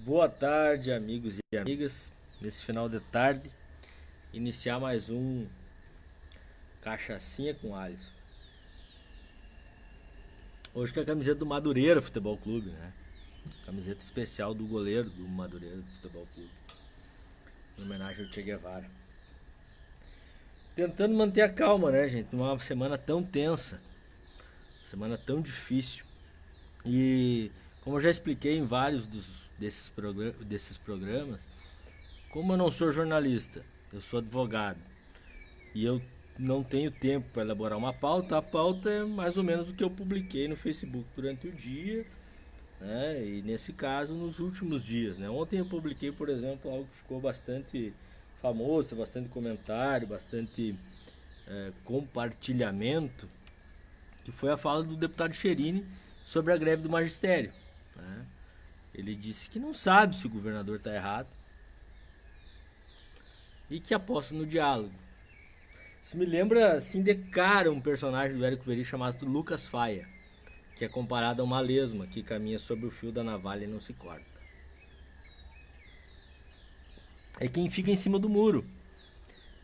Boa tarde, amigos e amigas. Nesse final de tarde, iniciar mais um Cachaçinha com Alhos. Hoje com a camiseta do Madureira Futebol Clube, né? Camiseta especial do goleiro do Madureira Futebol Clube, em homenagem ao Che Guevara. Tentando manter a calma, né, gente? Numa semana tão tensa, semana tão difícil. E como eu já expliquei em vários desses programas, como eu não sou jornalista, eu sou advogado e eu não tenho tempo para elaborar uma pauta, a pauta é mais ou menos o que eu publiquei no Facebook durante o dia, né? E nesse caso nos últimos dias, né? Ontem eu publiquei, por exemplo, algo que ficou bastante famoso, bastante comentário, bastante compartilhamento, que foi a fala do deputado Cherini sobre a greve do magistério, né? Ele disse que não sabe se o governador está errado e que aposta no diálogo. Isso me lembra assim de cara um personagem do Érico Veríssimo chamado Lucas Faia, que é comparado a uma lesma que caminha sobre o fio da navalha e não se corta. É quem fica em cima do muro.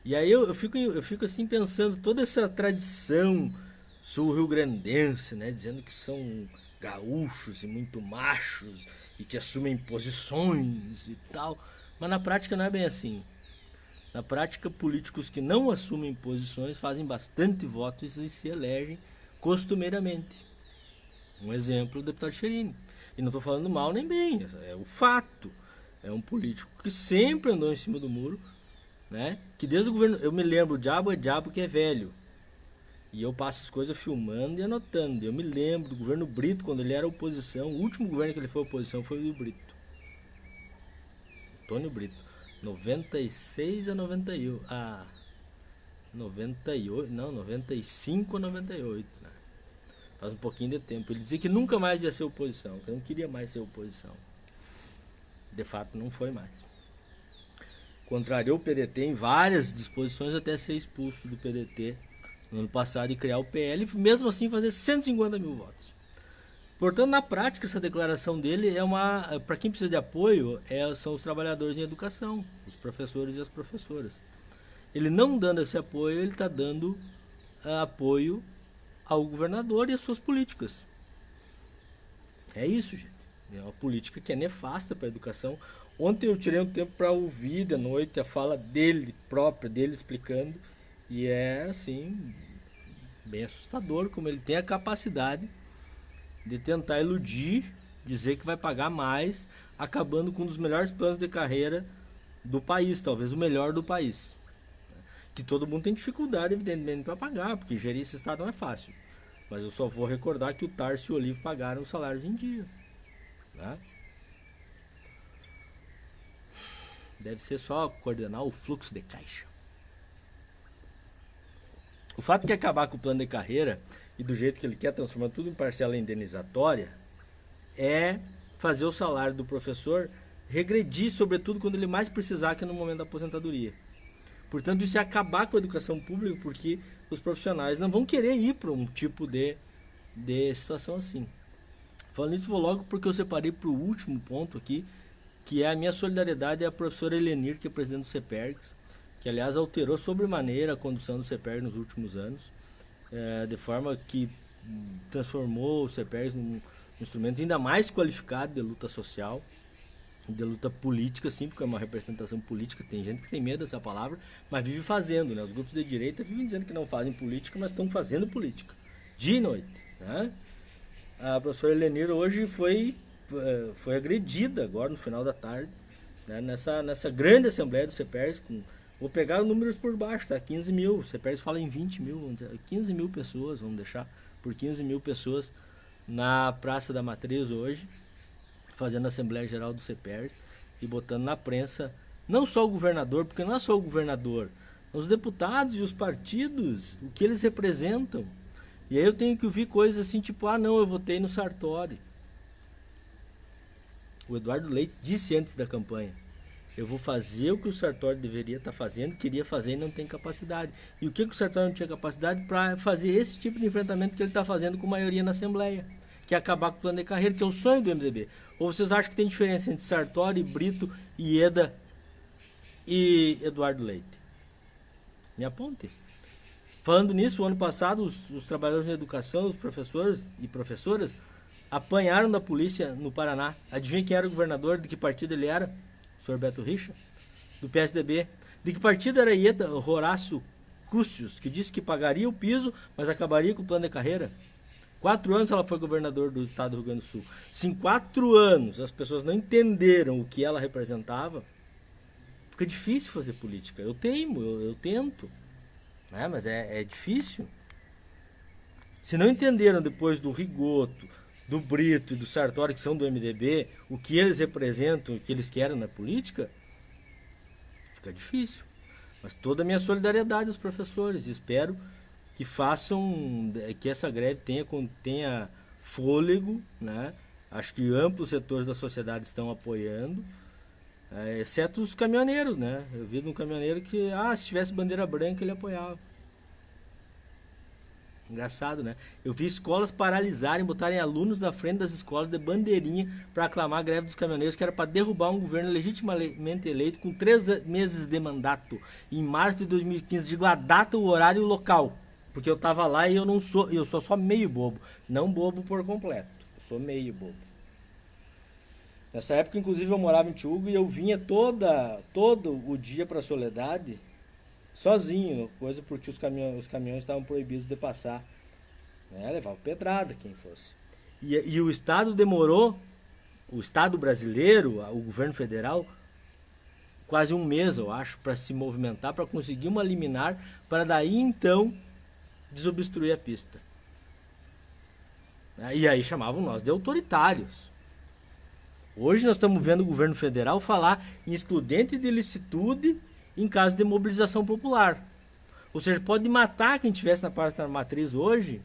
E aí eu fico assim pensando, toda essa tradição sul-rio-grandense, né, dizendo que são gaúchos e muito machos e que assumem posições e tal, mas na prática não é bem assim. Na prática, políticos que não assumem posições fazem bastante votos e se elegem costumeiramente. Um exemplo, o deputado Cherini. E não estou falando mal nem bem, é o fato. É um político que sempre andou em cima do muro, né? Que desde o governo, eu me lembro, o diabo é diabo que é velho. E eu passo as coisas filmando e anotando. Eu me lembro do governo Brito, quando ele era oposição, o último governo que ele foi oposição foi o do Brito. Antônio Brito. 96 a 98. Ah, 98, não, 95 a 98, né? Faz um pouquinho de tempo. Ele dizia que nunca mais ia ser oposição, que não queria mais ser oposição. De fato, não foi mais. Contrariou o PDT em várias disposições até ser expulso do PDT no ano passado e criar o PL, e mesmo assim fazer 150 mil votos. Portanto, na prática, essa declaração dele é uma. Para quem precisa de apoio, são os trabalhadores em educação, os professores e as professoras. Ele não dando esse apoio, ele está dando apoio ao governador e às suas políticas. É isso, gente. É uma política que é nefasta para a educação. Ontem eu tirei um tempo para ouvir de noite a fala dele, própria, dele explicando, e é assim, bem assustador como ele tem a capacidade de tentar iludir, dizer que vai pagar mais, acabando com um dos melhores planos de carreira do país, talvez o melhor do país. Que todo mundo tem dificuldade, evidentemente, para pagar, porque gerir esse estado não é fácil. Mas eu só vou recordar que o Tarso e o Olivo pagaram os salários em dia, né? Deve ser só coordenar o fluxo de caixa. O fato de acabar com o plano de carreira e do jeito que ele quer transformar tudo em parcela indenizatória é fazer o salário do professor regredir, sobretudo quando ele mais precisar, que é no momento da aposentadoria. Portanto, isso é acabar com a educação pública, porque os profissionais não vão querer ir para um tipo de situação assim. Falando isso, vou logo porque eu separei para o último ponto aqui, que é a minha solidariedade à professora Helenir, que é presidente do CEPERGS, que aliás alterou sobremaneira a condução do CEPERGS nos últimos anos, de forma que transformou o CEPERGS num instrumento ainda mais qualificado de luta social, de luta política, sim, porque é uma representação política. Tem gente que tem medo dessa palavra, mas vive fazendo, né? Os grupos de direita vivem dizendo que não fazem política, mas estão fazendo política, dia e noite, né? A professora Helenir hoje foi agredida agora no final da tarde, né? Nessa grande assembleia do CEPERGS, vou pegar os números por baixo, tá? 15 mil, o CEPERGS fala em 20 mil, vamos dizer, 15 mil pessoas, vamos deixar por 15 mil pessoas na Praça da Matriz hoje, fazendo a Assembleia Geral do CEPERGS e botando na prensa não só o governador, porque não é só o governador, os deputados e os partidos, o que eles representam. E aí eu tenho que ouvir coisas assim, tipo, ah não, eu votei no Sartori. O Eduardo Leite disse antes da campanha, eu vou fazer o que o Sartori deveria estar fazendo, queria fazer e não tem capacidade. E o que o Sartori não tinha capacidade para fazer esse tipo de enfrentamento que ele está fazendo com maioria na Assembleia? que é acabar com o plano de carreira, que é o sonho do MDB. Ou vocês acham que tem diferença entre Sartori, Brito, Ieda e Eduardo Leite? Me aponte. Falando nisso, o ano passado, os trabalhadores de educação, os professores e professoras, apanharam da polícia no Paraná. Adivinha quem era o governador? De que partido ele era? O senhor Beto Richa, do PSDB. De que partido era Ieda Horácio Cúcios, que disse que pagaria o piso, mas acabaria com o plano de carreira? 4 anos ela foi governador do estado do Rio Grande do Sul. Se em 4 anos as pessoas não entenderam o que ela representava, fica difícil fazer política. Eu teimo, eu tento, né? Mas é difícil. Se não entenderam depois do Rigoto, do Brito e do Sartori, que são do MDB, o que eles representam, o que eles querem na política, fica difícil. Mas toda a minha solidariedade aos professores. Espero que façam, que essa greve tenha fôlego, né? Acho que amplos setores da sociedade estão apoiando, exceto os caminhoneiros, né? Eu vi de um caminhoneiro que, se tivesse bandeira branca ele apoiava. Engraçado, né? Eu vi escolas paralisarem, botarem alunos na frente das escolas de bandeirinha para aclamar a greve dos caminhoneiros, que era para derrubar um governo legitimamente eleito com 3 meses de mandato. Em março de 2015, digo a data, o horário e o local. Porque eu tava lá e eu sou só meio bobo. Não bobo por completo. Eu sou meio bobo. Nessa época, inclusive, eu morava em Tiúgo e eu vinha todo o dia para Soledade sozinho, coisa porque os caminhões estavam proibidos de passar. Levava pedrada quem fosse. E o Estado demorou, o Estado brasileiro, o governo federal, quase um mês, eu acho, para se movimentar, para conseguir uma liminar, para daí então desobstruir a pista. E aí chamavam nós de autoritários. Hoje nós estamos vendo o governo federal falar em excludente de ilicitude em caso de mobilização popular. Ou seja, pode matar quem estivesse na pasta matriz hoje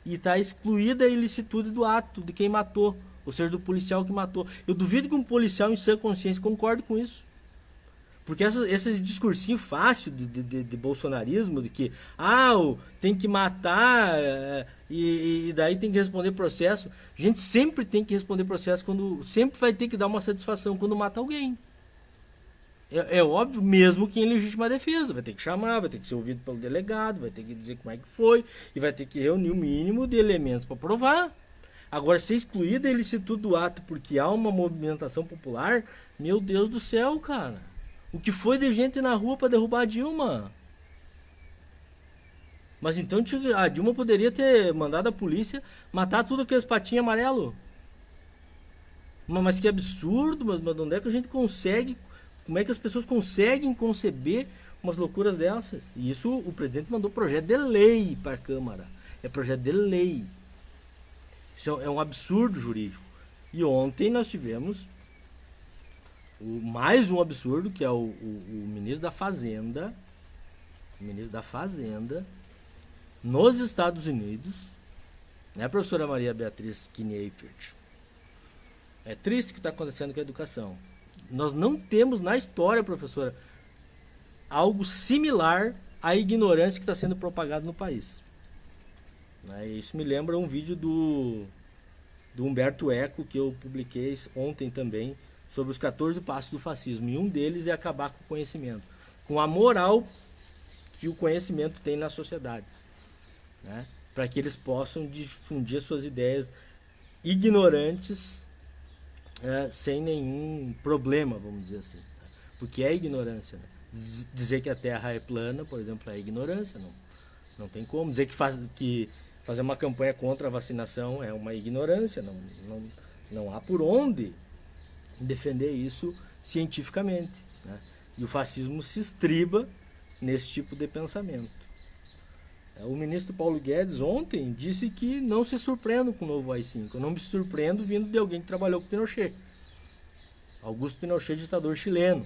e está excluída a ilicitude do ato de quem matou, ou seja, do policial que matou. Eu duvido que um policial em sã consciência concorde com isso. Porque esse discursinho fácil de bolsonarismo, de que tem que matar e daí tem que responder processo. A gente sempre tem que responder processo, sempre vai ter que dar uma satisfação quando mata alguém. É óbvio, mesmo que em legítima defesa. Vai ter que chamar, vai ter que ser ouvido pelo delegado, vai ter que dizer como é que foi e vai ter que reunir o mínimo de elementos para provar. Agora, ser excluída a ilicitude do ato porque há uma movimentação popular, meu Deus do céu, cara. O que foi de gente na rua para derrubar a Dilma? Mas então a Dilma poderia ter mandado a polícia matar tudo aqueles patinhos amarelos. Mas que absurdo, mas de onde é que a gente consegue... Como é que as pessoas conseguem conceber umas loucuras dessas? E isso o presidente mandou projeto de lei para a Câmara. É projeto de lei. Isso é um absurdo jurídico. E ontem nós tivemos mais um absurdo, que é o ministro da Fazenda. O ministro da Fazenda nos Estados Unidos, né, professora Maria Beatriz Knieifert? É triste o que está acontecendo com a educação. Nós não temos na história, professora, algo similar à ignorância que está sendo propagada no país. Isso me lembra um vídeo do Humberto Eco, que eu publiquei ontem também, sobre os 14 passos do fascismo. E um deles é acabar com o conhecimento, com a moral que o conhecimento tem na sociedade, né? Para que eles possam difundir suas ideias ignorantes, sem nenhum problema, vamos dizer assim, né? Porque é ignorância, né? Dizer que a Terra é plana, por exemplo, é ignorância, não tem como. Dizer que fazer uma campanha contra a vacinação é uma ignorância, não há por onde defender isso cientificamente, né? E o fascismo se estriba nesse tipo de pensamento. O ministro Paulo Guedes ontem disse que não se surpreendo com o novo AI-5. Eu não me surpreendo vindo de alguém que trabalhou com Pinochet. Augusto Pinochet, ditador chileno.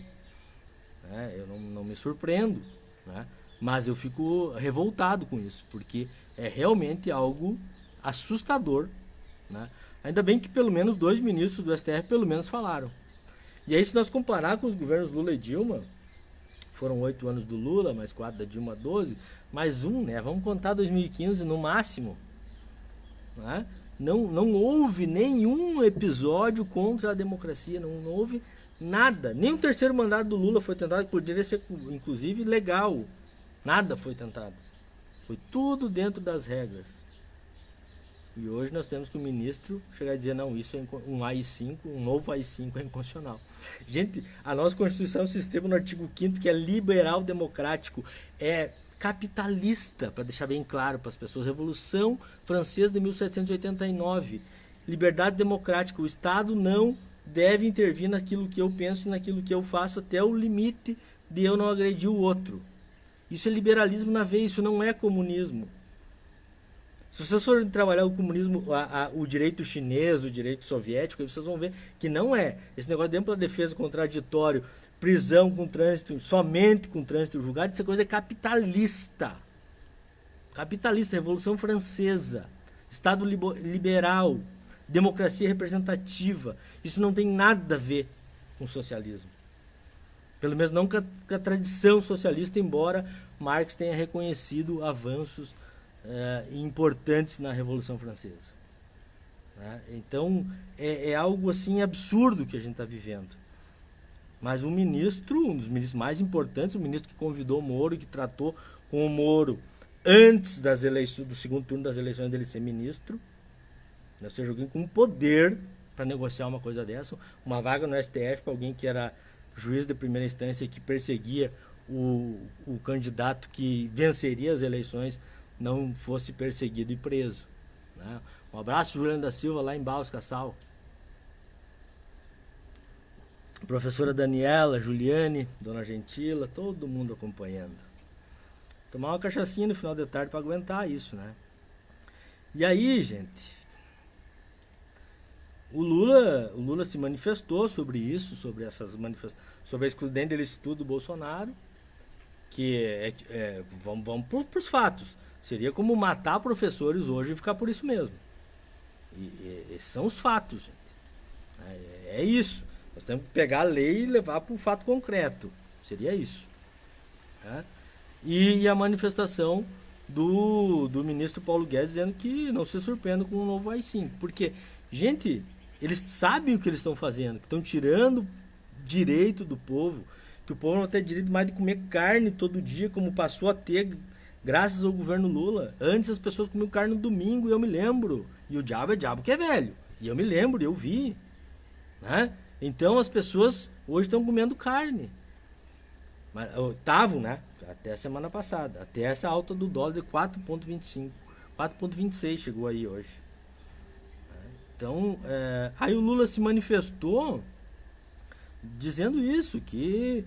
Eu não me surpreendo, né? Mas eu fico revoltado com isso, porque é realmente algo assustador, né? Ainda bem que pelo menos 2 ministros do STF pelo menos falaram. E aí, se nós comparar com os governos Lula e Dilma, foram 8 anos do Lula, mais 4 da Dilma, 12, mais um, né? Vamos contar 2015 no máximo, né? Não houve nenhum episódio contra a democracia, não houve nada. Nem o terceiro mandato do Lula foi tentado, que poderia ser, inclusive, legal. Nada foi tentado. Foi tudo dentro das regras. E hoje nós temos que o ministro chegar e dizer, não, isso é um AI-5, um novo AI-5 é inconstitucional. Gente, a nossa Constituição é um sistema no artigo 5º que é liberal democrático, é capitalista, para deixar bem claro para as pessoas. Revolução Francesa de 1789. Liberdade democrática. O Estado não deve intervir naquilo que eu penso e naquilo que eu faço até o limite de eu não agredir o outro. Isso é liberalismo na veia, isso não é comunismo. Se vocês forem trabalhar o comunismo, o direito chinês, o direito soviético, aí vocês vão ver que não é. Esse negócio de ampla defesa, contraditório, prisão com trânsito, somente com trânsito julgado, essa coisa é capitalista. Capitalista, Revolução Francesa, Estado liberal, democracia representativa. Isso não tem nada a ver com socialismo. Pelo menos não com a tradição socialista, embora Marx tenha reconhecido avanços importantes na Revolução Francesa. Né? Então, é algo assim absurdo que a gente está vivendo. Mas um dos ministros mais importantes, o ministro que convidou o Moro, que tratou com o Moro antes das eleições, do segundo turno das eleições dele ser ministro, ou seja, alguém com poder para negociar uma coisa dessa, uma vaga no STF para alguém que era juiz de primeira instância e que perseguia o candidato que venceria as eleições não fosse perseguido e preso. Né? Um abraço, Juliano da Silva, lá em Baus, Cassal. Professora Daniela, Juliane, Dona Gentila, todo mundo acompanhando. Tomar uma cachaçinha no final de tarde para aguentar isso, né? E aí, gente, o Lula se manifestou sobre isso, sobre essas manifestações, sobre a excludente da licitude do Bolsonaro, que vamos para os fatos. Seria como matar professores hoje e ficar por isso mesmo. E esses são os fatos, gente. É isso. Nós temos que pegar a lei e levar para um fato concreto. Seria isso. Né? E a manifestação do ministro Paulo Guedes dizendo que não se surpreenda com o novo AI-5. Porque, gente, eles sabem o que eles estão fazendo, que estão tirando direito do povo, que o povo não tem direito mais de comer carne todo dia, como passou a ter graças ao governo Lula. Antes as pessoas comiam carne no domingo, e eu me lembro. E o diabo é diabo que é velho. E eu me lembro, e eu vi. Né? Então as pessoas hoje estão comendo carne. Estavam, né? Até a semana passada. Até essa alta do dólar de 4,25. 4,26 chegou aí hoje. Então, aí o Lula se manifestou dizendo isso, que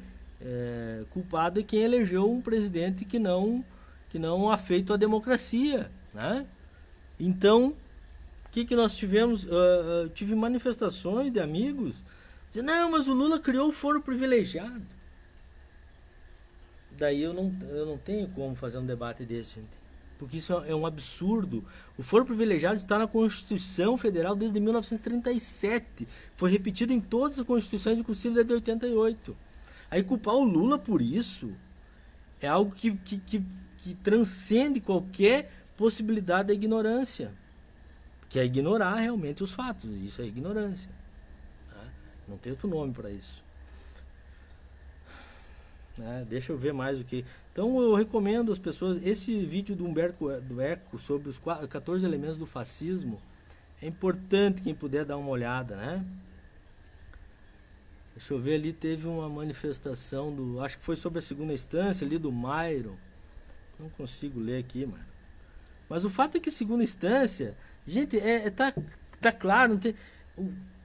culpado é quem elegeu um presidente que não afeito a democracia, né? Então, o que nós tivemos? Tive manifestações de amigos dizendo, não, mas o Lula criou o foro privilegiado. Daí eu não tenho como fazer um debate desse, gente. Porque isso é um absurdo. O foro privilegiado está na Constituição Federal desde 1937. Foi repetido em todas as constituições, inclusive desde 88. Aí culpar o Lula por isso é algo que transcende qualquer possibilidade da ignorância. Que é ignorar realmente os fatos. Isso é ignorância. Né? Não tem outro nome para isso. Deixa eu ver mais o que. Então eu recomendo às pessoas. Esse vídeo do Humberto Eco sobre os 14 elementos do fascismo é importante quem puder dar uma olhada, né? Deixa eu ver, ali teve uma manifestação acho que foi sobre a segunda instância ali do Myron. Não consigo ler aqui, mano. Mas o fato é que segunda instância, gente, tá claro, não tem,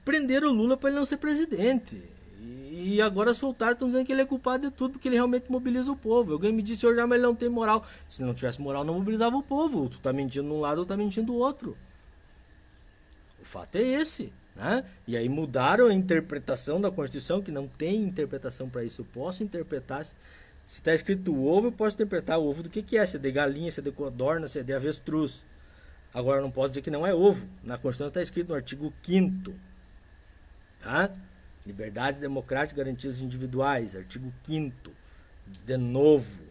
prenderam o Lula para ele não ser presidente. E agora soltaram, estão dizendo que ele é culpado de tudo, porque ele realmente mobiliza o povo. Alguém me disse hoje, mas ele não tem moral. Se não tivesse moral, não mobilizava o povo. Tu tá mentindo de um lado, ou tá mentindo do outro. O fato é esse, né? E aí mudaram a interpretação da Constituição, que não tem interpretação para isso. Eu posso interpretar, se está escrito ovo, eu posso interpretar o ovo do que é. Se é de galinha, se é de codorna, se é de avestruz. Agora, eu não posso dizer que não é ovo. Na Constituição está escrito no artigo 5º. Tá? Liberdades democráticas e garantias individuais, artigo 5º. De novo,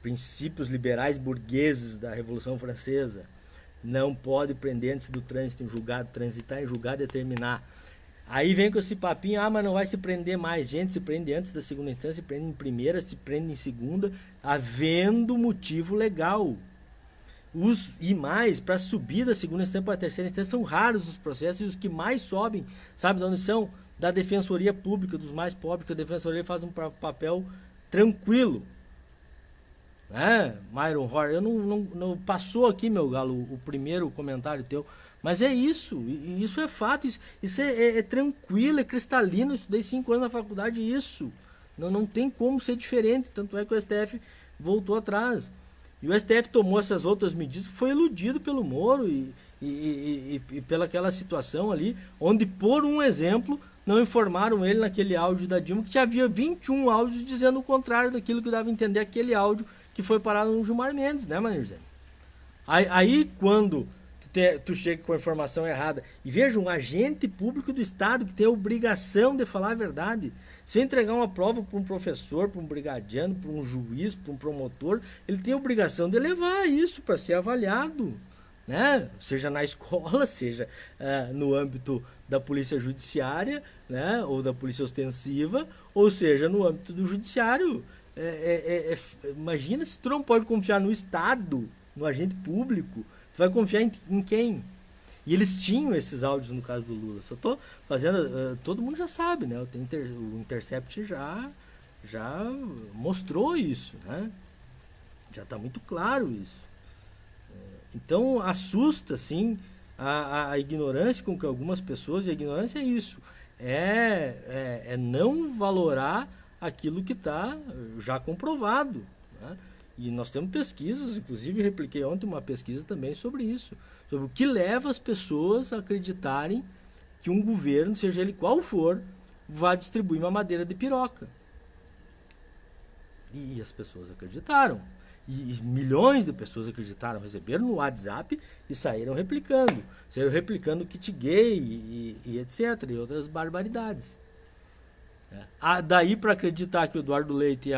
princípios liberais burgueses da Revolução Francesa. Não pode prender antes do trânsito em julgado, transitar em julgado e terminar. Aí vem com esse papinho, mas não vai se prender mais. Gente, se prende antes da segunda instância, se prende em primeira, se prende em segunda, havendo motivo legal. E mais, para subir da segunda instância para a terceira instância, são raros os processos, e os que mais sobem, sabe de onde são? Da Defensoria Pública, dos mais pobres, que a Defensoria faz um papel tranquilo. Né, Myron Horr? Eu não passou aqui, meu galo, o primeiro comentário teu, mas é isso, isso é fato, isso é tranquilo, é cristalino. Eu estudei 5 anos na faculdade, isso não tem como ser diferente, tanto é que o STF voltou atrás. E o STF tomou essas outras medidas, foi iludido pelo Moro e pela aquela situação ali, onde, por um exemplo, não informaram ele naquele áudio da Dilma, que já havia 21 áudios dizendo o contrário daquilo que dava a entender aquele áudio que foi parado no Gilmar Mendes, né, Manirzen? Aí quando tu chega com a informação errada, e veja, um agente público do Estado que tem a obrigação de falar a verdade, se eu entregar uma prova para um professor, para um brigadiano, para um juiz, para um promotor, ele tem a obrigação de levar isso para ser avaliado, né? Seja na escola, seja no âmbito da polícia judiciária, né? Ou da polícia ostensiva, ou seja, no âmbito do judiciário. Imagina se tu não pode confiar no Estado, no agente público, tu vai confiar em quem? E eles tinham esses áudios no caso do Lula. Só tô fazendo, todo mundo já sabe, né? O Intercept já mostrou isso, né? Já está muito claro isso. Então assusta, sim, a ignorância com que algumas pessoas, e a ignorância é isso, é não valorar aquilo que está já comprovado, né? E nós temos pesquisas, inclusive repliquei ontem uma pesquisa também sobre isso, sobre o que leva as pessoas a acreditarem que um governo, seja ele qual for, vai distribuir uma madeira de piroca. E as pessoas acreditaram. E milhões de pessoas acreditaram, receberam no WhatsApp e saíram replicando. Saíram replicando kit gay e etc. E outras barbaridades. Daí para acreditar que o Eduardo Leite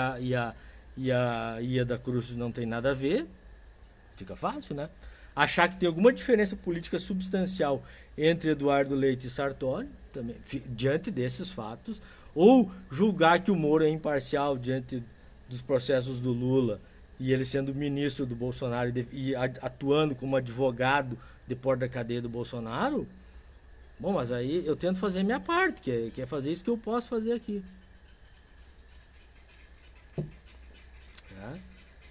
e a Ieda Cruz não tem nada a ver, fica fácil, né? Achar que tem alguma diferença política substancial entre Eduardo Leite e Sartori, também, diante desses fatos, ou julgar que o Moro é imparcial diante dos processos do Lula, e ele sendo ministro do Bolsonaro e atuando como advogado de porta da cadeia do Bolsonaro. Bom, mas aí eu tento fazer a minha parte, que é fazer isso que eu posso fazer aqui.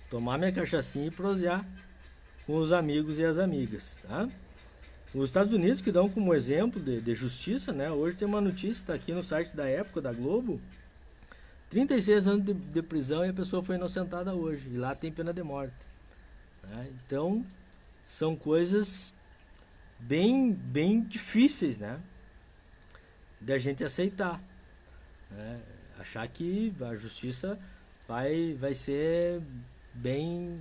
Tomar minha cachaçinha e prosear com os amigos e as amigas, tá? Os Estados Unidos, que dão como exemplo de justiça, né? Hoje tem uma notícia, está aqui no site da Época, da Globo, 36 anos de prisão e a pessoa foi inocentada hoje, e lá tem pena de morte, né? Então, são coisas bem difíceis, né? Da gente aceitar, né? Achar que a justiça vai ser bem,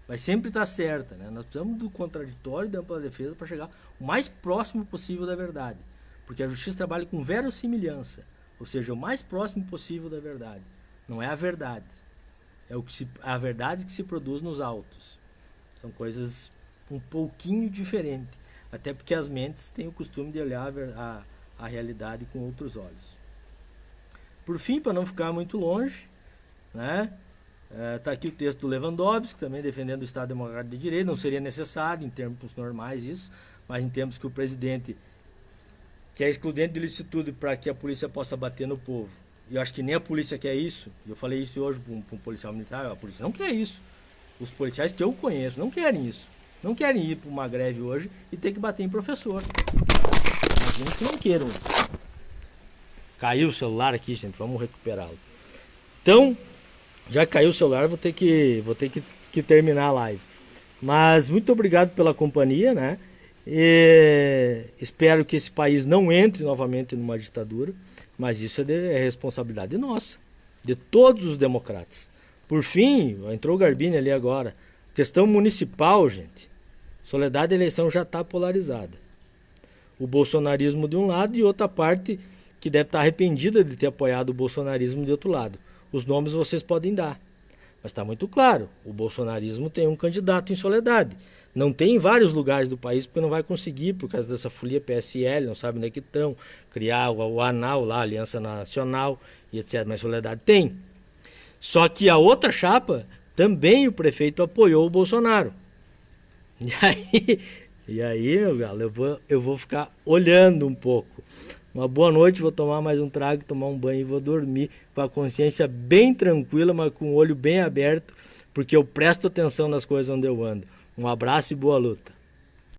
vai sempre estar certa, né? Nós precisamos do contraditório e da ampla defesa para chegar o mais próximo possível da verdade, porque a justiça trabalha com verossimilhança, ou seja, o mais próximo possível da verdade. Não é a verdade, é a verdade que se produz nos autos. São coisas um pouquinho diferentes, até porque as mentes têm o costume de olhar a realidade com outros olhos. Por fim, para não ficar muito longe, né? Tá aqui o texto do Lewandowski, também defendendo o Estado Democrático de Direito. Não seria necessário em termos normais isso, mas em termos que o presidente quer excludente de licitude para que a polícia possa bater no povo. E eu acho que nem a polícia quer isso. Eu falei isso hoje para um policial militar. A polícia não quer isso. Os policiais que eu conheço não querem isso. Não querem ir para uma greve hoje e ter que bater em professor. Imagina que não queiram. Caiu o celular aqui, gente. Vamos recuperá-lo. Então, já caiu o celular, vou ter que terminar a live. Mas muito obrigado pela companhia, né? E espero que esse país não entre novamente numa ditadura, mas isso é responsabilidade nossa, de todos os democratas. Por fim, entrou o Garbini ali agora. Questão municipal, gente. Soledade, a eleição já está polarizada. O bolsonarismo de um lado e outra parte que deve estar arrependida de ter apoiado o bolsonarismo de outro lado. Os nomes vocês podem dar. Mas está muito claro, o bolsonarismo tem um candidato em Soledade. Não tem em vários lugares do país, porque não vai conseguir, por causa dessa folia PSL, não sabe onde é que estão, criar o ANAL lá, Aliança Nacional e etc. Mas Soledade tem. Só que a outra chapa, também o prefeito apoiou o Bolsonaro. E aí, meu galo, eu vou ficar olhando um pouco. Uma boa noite, vou tomar mais um trago, tomar um banho e vou dormir com a consciência bem tranquila, mas com o olho bem aberto, porque eu presto atenção nas coisas onde eu ando. Um abraço e boa luta.